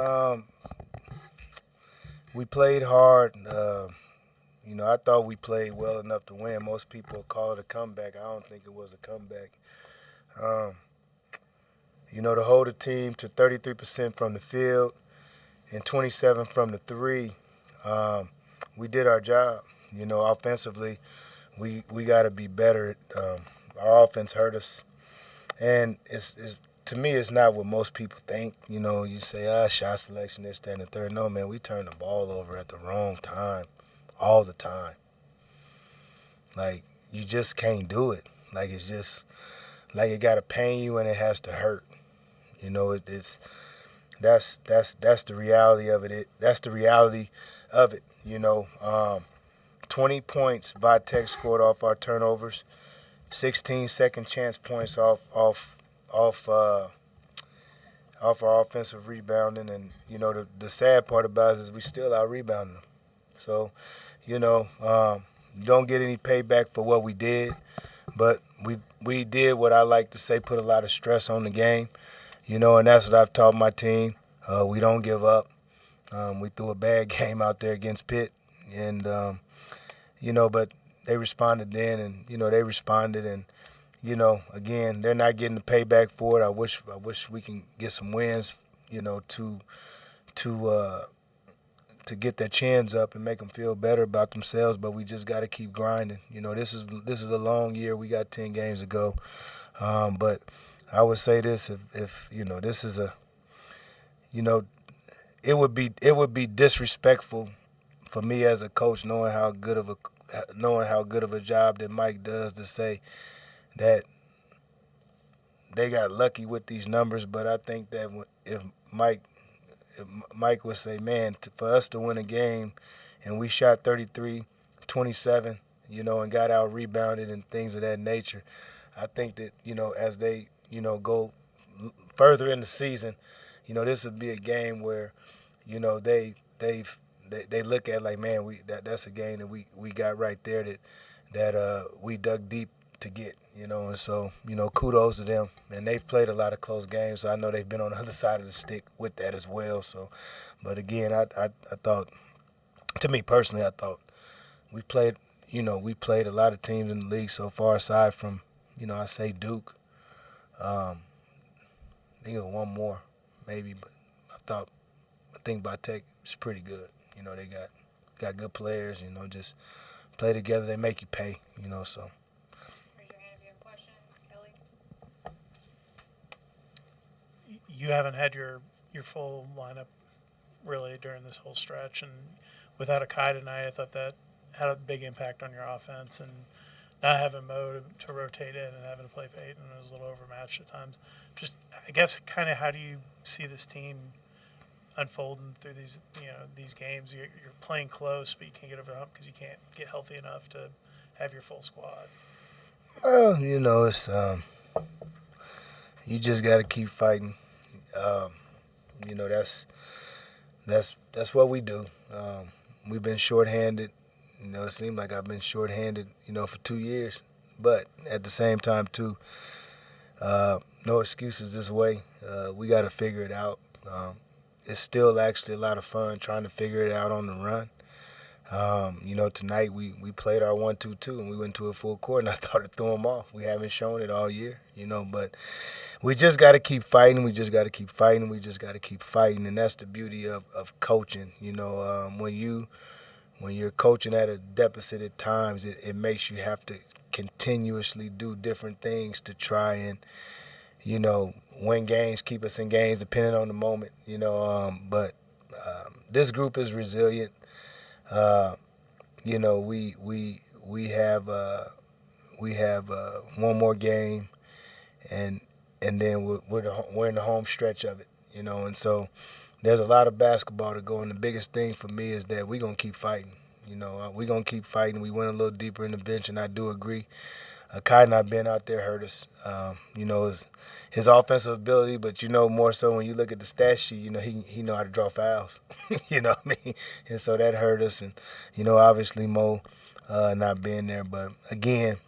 Um, we played hard. I thought we played well enough to win. Most people call it a comeback. I don't think it was a comeback. Um, to hold a team to 33% from the field and 27 from the three, we did our job. Offensively, we got to be better. Our offense hurt us, and it's to me, it's not what most people think. You say, shot selection, this, that, and the third. No, man, we turn the ball over at the wrong time, all the time. Like, you just can't do it. Like, it's just, like, it got to pain you and it has to hurt. That's the reality of it. That's the reality of it. 20 points Vitek scored off our turnovers, 16 second chance points off our offensive rebounding, and the sad part about it is we still out rebounding them. So, don't get any payback for what we did, but we did what I like to say, put a lot of stress on the game, and that's what I've taught my team. We don't give up. We threw a bad game out there against Pitt, and but they responded then, and they responded, and again, they're not getting the payback for it. I wish we can get some wins, to get their chins up and make them feel better about themselves. But we just got to keep grinding. This is a long year. We got 10 games to go. But I would say this: if this is a, it would be disrespectful for me as a coach, knowing how good of a job that Mike does, to say that they got lucky with these numbers. But I think that if Mike would say, man, for us to win a game and we shot 33, 27, and got out rebounded and things of that nature, I think that, as they, go further in the season, this would be a game where, they look at like, man, that's a game that we got right there that we dug deep to get, and so, kudos to them. And they've played a lot of close games, so I know they've been on the other side of the stick with that as well. So, but again, I thought, to me personally, I thought we played a lot of teams in the league so far, aside from, I say Duke. I think it was one more, maybe, but I think Vitek is pretty good. They got good players, just play together, they make you pay, so. Raise your hand if you have a question. Kelly? You haven't had your full lineup really during this whole stretch, and without Akai tonight, I thought that had a big impact on your offense, and not having Mo to rotate in and having to play Peyton was a little overmatched at times. Just, I guess, kind of how do you see this team unfolding through these games? You're playing close, but you can't get over the hump because you can't get healthy enough to have your full squad. Well, it's you just got to keep fighting. That's what we do. We've been shorthanded. It seems like I've been shorthanded, for 2 years. But at the same time, too, no excuses this way. We got to figure it out. It's still actually a lot of fun trying to figure it out on the run. Tonight we played our 1-2-2 and we went to a full court, and I thought it threw them off. We haven't shown it all year, but we just got to keep fighting. We just got to keep fighting. We just got to keep fighting, and that's the beauty of coaching. When you're coaching at a deficit at times, it makes you have to continuously do different things to try and win games, keep us in games, depending on the moment. But this group is resilient. We have one more game, and then we're in the home stretch of it. And so there's a lot of basketball to go. And the biggest thing for me is that we're gonna keep fighting. We're gonna keep fighting. We went a little deeper in the bench, and I do agree. Kai not being out there hurt us. His offensive ability, but more so when you look at the stat sheet, he know how to draw fouls. You know what I mean? And so that hurt us, and obviously Mo not being there. But again,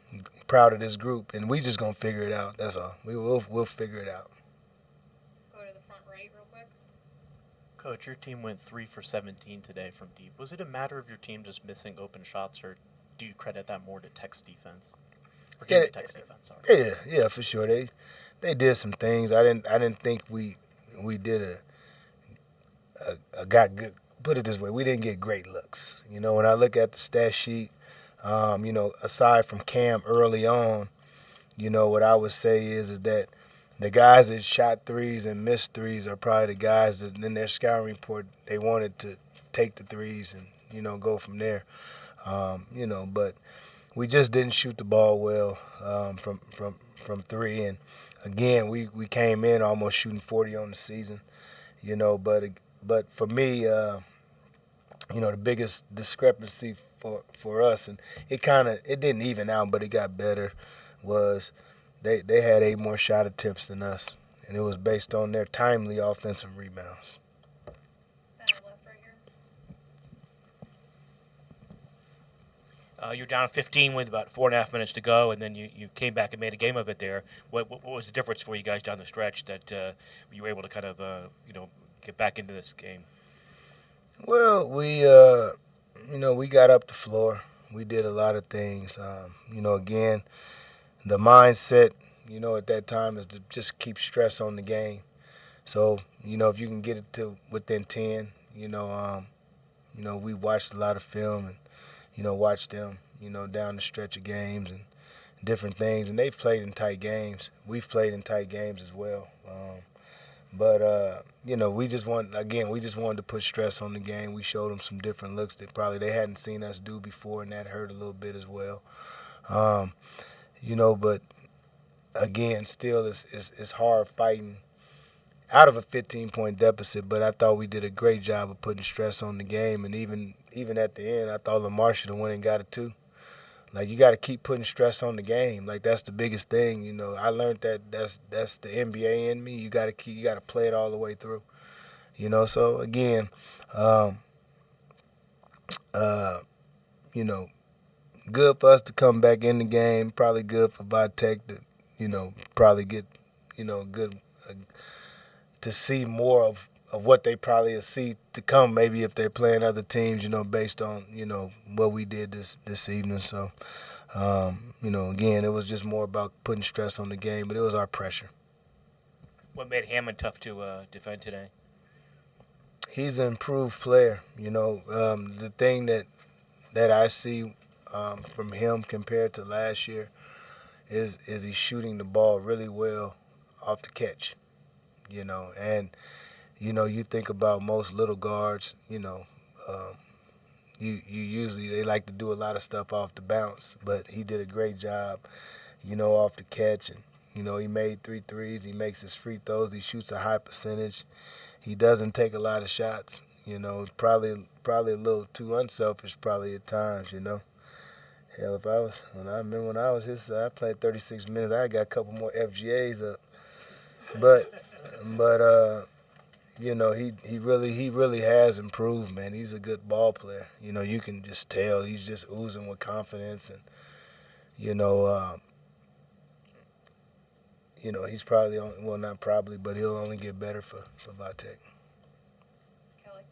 proud of this group, and we just gonna figure it out. That's all. We'll figure it out. Go to the front right real quick. Coach, your team went 3 for 17 today from deep. Was it a matter of your team just missing open shots, or do you credit that more to Tech's defense? Or Yeah, Tech's defense, sorry. yeah, for sure. They did some things. I didn't think we did got good. Put it this way, we didn't get great looks. You know, when I look at the stat sheet, you know, aside from Cam early on, you know, what I would say is that the guys that shot threes and missed threes are probably the guys that in their scouting report they wanted to take the threes and, you know, go from there. You know, but we just didn't shoot the ball well from three. And again, we came in almost shooting 40 on the season. You know, but for me, you know, the biggest discrepancy for us, and it didn't even out, but it got better, was they had 8 more shot attempts than us, and it was based on their timely offensive rebounds. Center left right here. You're down 15 with about 4.5 minutes to go, and then you came back and made a game of it there. What was the difference for you guys down the stretch that you were able to kind of, you know, get back into this game? Well, you know, we got up the floor. We did a lot of things. You know, again, the mindset, you know, at that time is to just keep stress on the game. So, you know, if you can get it to within 10, you know, we watched a lot of film and, you know, watched them, you know, down the stretch of games and different things. And they've played in tight games. We've played in tight games as well. But you know, we just wanted to put stress on the game. We showed them some different looks that probably they hadn't seen us do before, and that hurt a little bit as well. You know, but again, still it's hard fighting out of a 15-point deficit. But I thought we did a great job of putting stress on the game, and even at the end, I thought Lamar should have went and got it too. Like, you got to keep putting stress on the game. Like, that's the biggest thing. You know, I learned that's the NBA in me. You got to play it all the way through. You know, so again, you know, good for us to come back in the game. Probably good for Vitek to, you know, probably get, you know, good to see more of what they probably see to come, maybe if they're playing other teams, you know, based on, you know, what we did this evening. So, you know, again, it was just more about putting stress on the game, but it was our pressure. What made Hammond tough to defend today? He's an improved player. You know, the thing that I see from him compared to last year is he's shooting the ball really well off the catch, you know, and you know, you think about most little guards, you know, you usually they like to do a lot of stuff off the bounce, but he did a great job, you know, off the catch. And, you know, he made 3 threes. He makes his free throws. He shoots a high percentage. He doesn't take a lot of shots, you know, probably a little too unselfish probably at times, you know. Hell, I remember when I was his side, I played 36 minutes. I got a couple more FGAs up. But you know, he really has improved, man. He's a good ball player. You know, you can just tell he's just oozing with confidence, and you know, he's probably not probably, but he'll only get better for Vitek. Kelly.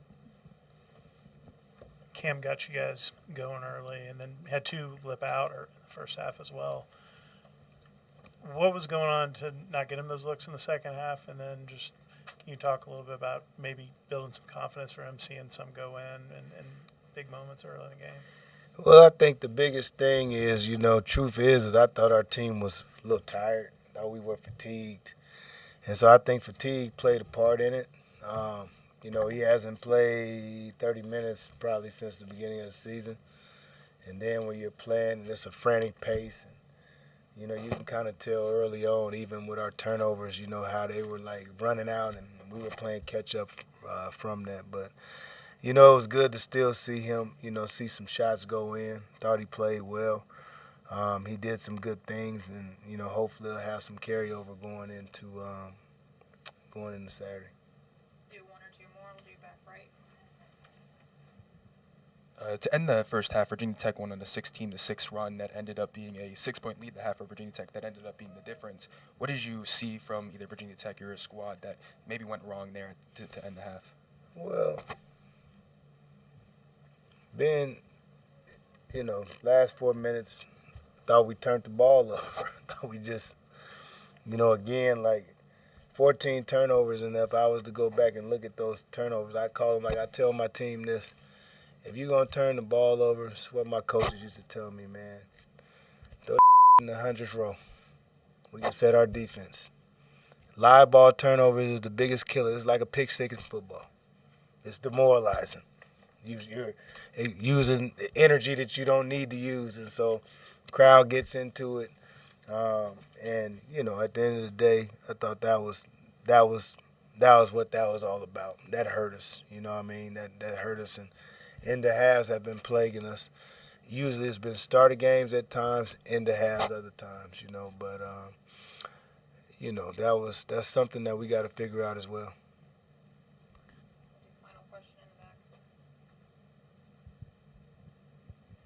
Cam got you guys going early, and then had 2 lip out in the first half as well. What was going on to not get him those looks in the second half, and then just can you talk a little bit about maybe building some confidence for him, seeing some go in and big moments early in the game? Well, I think the biggest thing is, you know, truth is I thought our team was a little tired. I thought we were fatigued. And so I think fatigue played a part in it. You know, he hasn't played 30 minutes probably since the beginning of the season. And then when you're playing, it's a frantic pace. And, you know, you can kind of tell early on, even with our turnovers, you know, how they were, like, running out, and we were playing catch-up from that. But, you know, it was good to still see him, you know, see some shots go in. Thought he played well. He did some good things, and, you know, hopefully he'll have some carryover going into Saturday. Do 1 or 2 more. We'll do back right. To end the first half, Virginia Tech went on a 16-6 run that ended up being a 6-point lead at the half for Virginia Tech that ended up being the difference. What did you see from either Virginia Tech or your squad that maybe went wrong there to end the half? Well, being, last 4 minutes, thought we turned the ball over. Thought we just, again, like 14 turnovers, and if I was to go back and look at those turnovers, I call them, like I tell my team this, if you're going to turn the ball over, it's what my coaches used to tell me, man, throw in the 100th row. We can set our defense. Live ball turnovers is the biggest killer. It's like a pick six in football. It's demoralizing. You're using the energy that you don't need to use, and so the crowd gets into it. And at the end of the day, I thought that was what that was all about. That hurt us. You know what I mean? That hurt us, and end of halves have been plaguing us. Usually it's been start of games at times, end of halves other times. But that's something that we got to figure out as well. Final question in the back.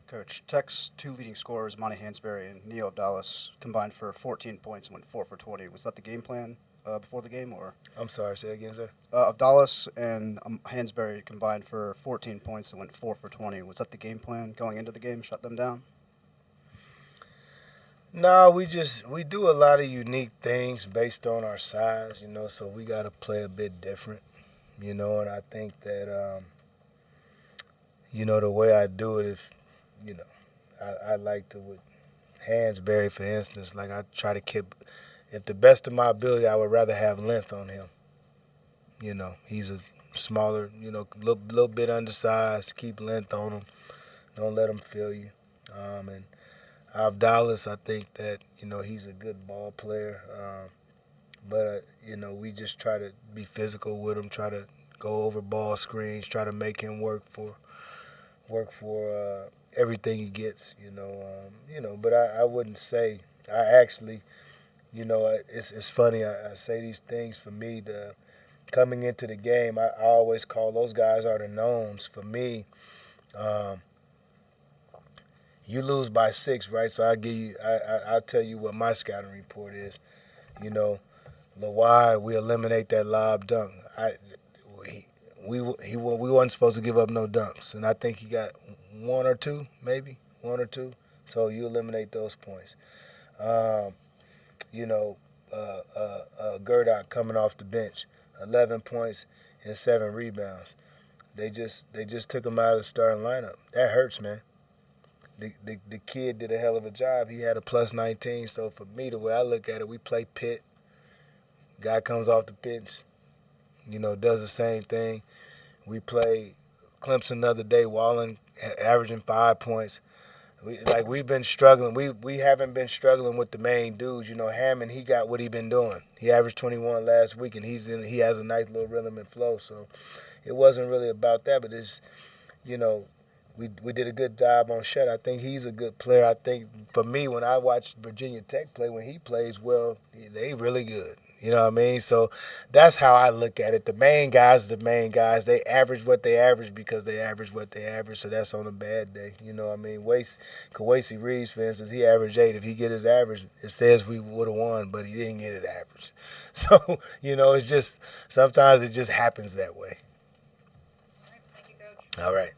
Coach, Tech's two leading scorers, Monty Hansberry and Neil Dallas, combined for 14 points and went 4 for 20. Was that the game plan before the game, or? I'm sorry, say again, sir. Of Dallas and Hansberry combined for 14 points and went 4 for 20. Was that the game plan going into the game? Shut them down? No, we do a lot of unique things based on our size, so we got to play a bit different, and I think that, the way I do it, I like to, with Hansberry, for instance, like I try to keep, if the best of my ability, I would rather have length on him. He's a smaller, little bit undersized, keep length on him, don't let him feel you. And Dallas, I think that, he's a good ball player. But we just try to be physical with him, try to go over ball screens, try to make him work for everything he gets, But I wouldn't say, I actually, it's funny, I say these things for me, coming into the game, I always call those guys are the knowns. For me, you lose by 6, right? So I'll tell you what my scouting report is. Lawai, we eliminate that lob dunk. We wasn't supposed to give up no dunks, and I think he got 1 or 2, maybe 1 or 2. So you eliminate those points. Gerdok coming off the bench, 11 points and 7 rebounds. They just took him out of the starting lineup. That hurts, man. The kid did a hell of a job. He had a plus 19. So for me, the way I look at it, we play Pitt. Guy comes off the bench, does the same thing. We play Clemson the other day, Wallen averaging 5 points. We've been struggling. We haven't been struggling with the main dudes. Hammond, he got what he been doing. He averaged 21 last week, and he has a nice little rhythm and flow. So it wasn't really about that, but it's, we did a good job on Shed. I think he's a good player. I think for me, when I watch Virginia Tech play, when he plays well, they really good. You know what I mean? So that's how I look at it. The main guys are the main guys. They average what they average because they average what they average, so that's on a bad day. You know what I mean? Kawasi Reeves, for instance, he averaged 8. If he get his average, it says we would have won, but he didn't get his average. So, it's just sometimes it just happens that way. All right. Thank you, Coach. All right.